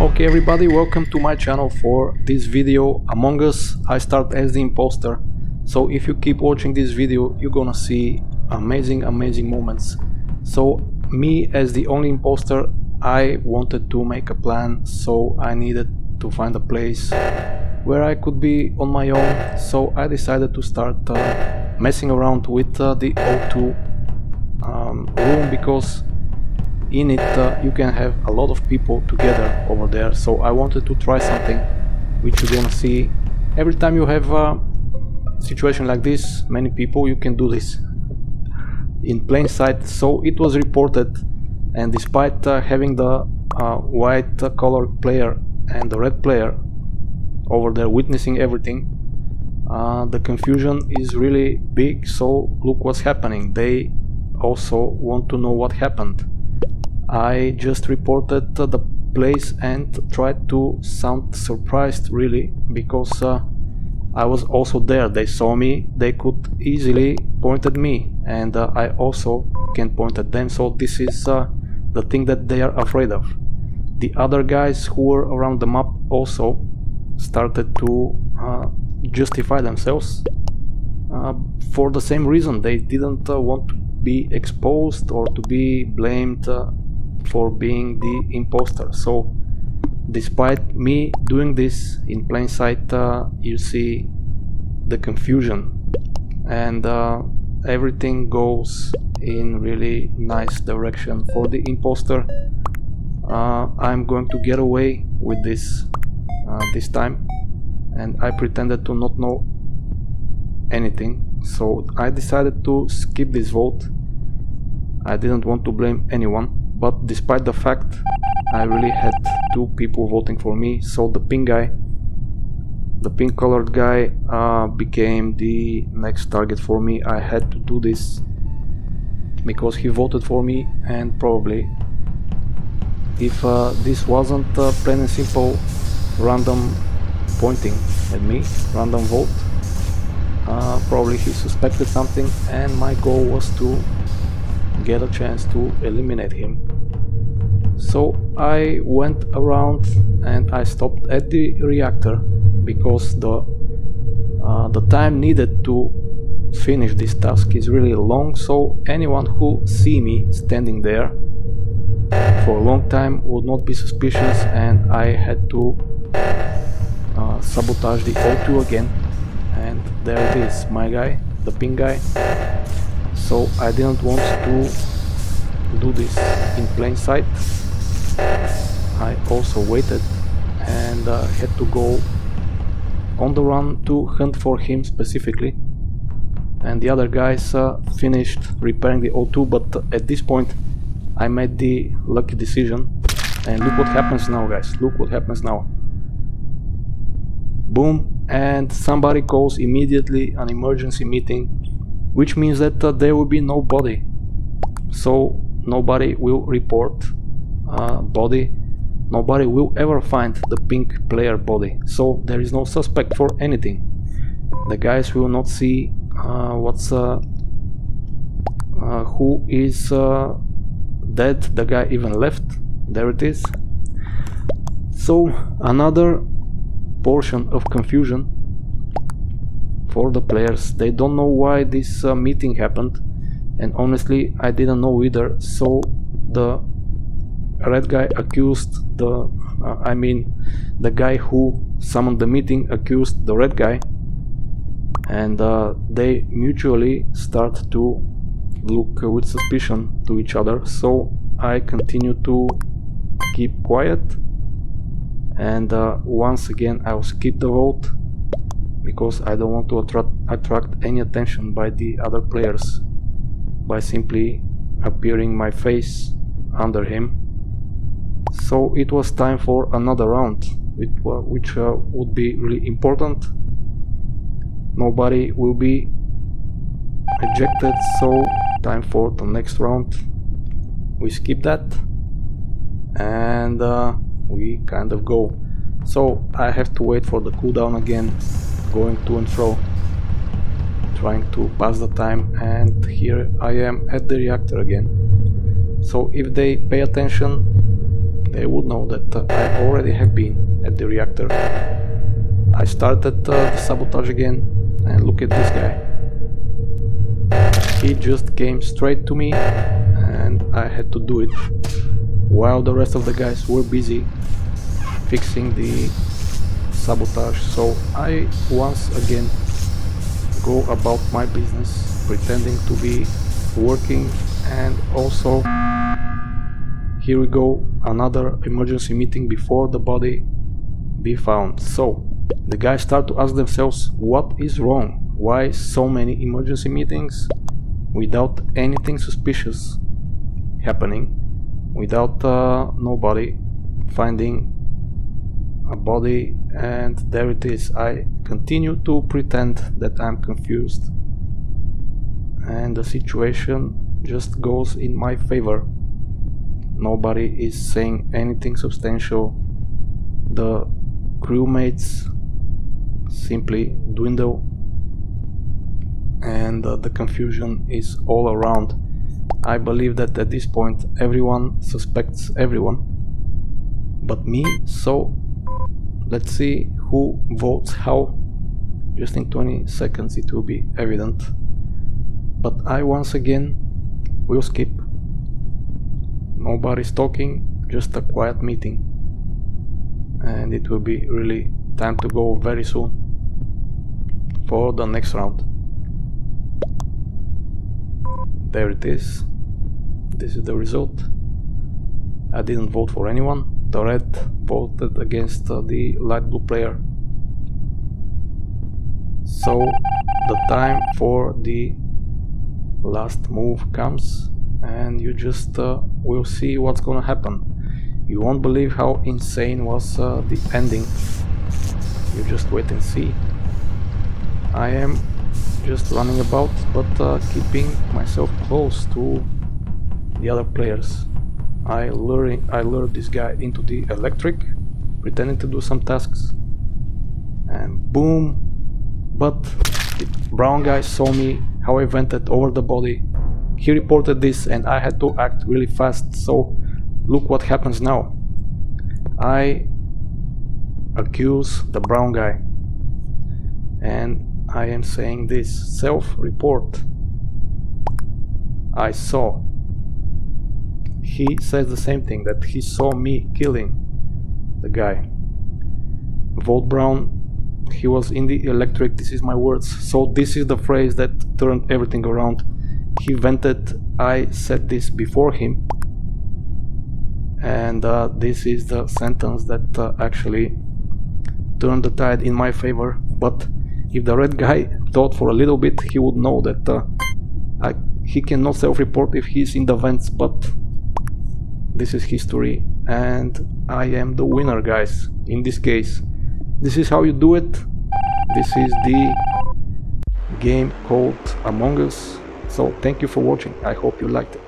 Okay everybody, welcome to my channel. For this video Among Us, I start as the imposter. So if you keep watching this video, you're gonna see amazing moments. So me as the only imposter, I wanted to make a plan, so I needed to find a place where I could be on my own. So I decided to start messing around with the O2 room, because in it you can have a lot of people together over there. So I wanted to try something which you're gonna see every time you have a situation like this. Many people, you can do this in plain sight. So it was reported, and despite having the white colored player and the red player over there witnessing everything, the confusion is really big. So look what's happening. They also want to know what happened. I just reported the place and tried to sound surprised, really, because I was also there. They saw me, they could easily point at me, and I also can point at them. So this is the thing that they are afraid of. The other guys who were around the map also started to justify themselves for the same reason. They didn't want to be exposed or to be blamed for being the imposter. So despite me doing this in plain sight, you see the confusion, and everything goes in really nice direction for the imposter. I'm going to get away with this this time, and I pretended to not know anything. So I decided to skip this vote. I didn't want to blame anyone, but despite the fact I really had two people voting for me, so the pink guy, the pink colored guy, became the next target for me. I had to do this because he voted for me, and probably if this wasn't plain and simple random pointing at me, random vote, probably he suspected something, and my goal was to get a chance to eliminate him. So I went around and I stopped at the reactor, because the time needed to finish this task is really long. So anyone who see me standing there for a long time would not be suspicious, and I had to sabotage the O2 again. And there it is, my guy, the pink guy. So I didn't want to do this in plain sight. I also waited and had to go on the run to hunt for him specifically. And the other guys finished repairing the O2, but at this point I made the lucky decision. And look what happens now, guys. Look what happens now. Boom, and somebody calls immediately an emergency meeting, which means that there will be no body. So nobody will report body, nobody will ever find the pink player body. So there is no suspect for anything. The guys will not see who is dead. The guy even left. There it is. So another portion of confusion for the players. They don't know why this meeting happened, and honestly I didn't know either. So the red guy accused the the guy who summoned the meeting accused the red guy, and they mutually start to look with suspicion to each other. So I continue to keep quiet, and once again I will skip the vote, because I don't want to attract any attention by the other players by simply appearing my face under him. So it was time for another round, which would be really important. Nobody will be ejected, so time for the next round. We skip that, and we kind of go. So I have to wait for the cooldown again, going to and fro, trying to pass the time, and here I am at the reactor again. So if they pay attention, they would know that I already have been at the reactor. I started the sabotage again, and look at this guy. He just came straight to me and I had to do it while the rest of the guys were busy fixing the sabotage. So I once again go about my business pretending to be working, and also here we go, another emergency meeting before the body be found. So the guys start to ask themselves, what is wrong? Why so many emergency meetings without anything suspicious happening, without nobody finding a body? And there it is. I continue to pretend that I'm confused, and the situation just goes in my favor. Nobody is saying anything substantial. The crewmates simply dwindle, and the confusion is all around. I believe that at this point everyone suspects everyone but me, so let's see who votes how. Just in 20 seconds it will be evident, but I once again will skip. Nobody's talking, just a quiet meeting, and it will be really time to go very soon for the next round. There it is. This is the result. I didn't vote for anyone. The red voted against the light blue player. So the time for the last move comes, and you just will see what's gonna happen. You won't believe how insane was the ending. You just wait and see. I am just running about, but keeping myself close to the other players. I lured this guy into the electric, pretending to do some tasks, and boom. But the brown guy saw me, how I vented over the body. He reported this and I had to act really fast, so look what happens now. I accuse the brown guy, and I am saying this: self-report. I saw. He says the same thing, that he saw me killing the guy. Vote brown. He was in the electric, this is my words. So this is the phrase that turned everything around. He vented, I said this before him, and this is the sentence that actually turned the tide in my favor. But if the red guy thought for a little bit, he would know that he cannot self-report if he's in the vents, but this is history, and I am the winner, guys. In this case, this is how you do it. This is the game called Among Us. So thank you for watching. I hope you liked it.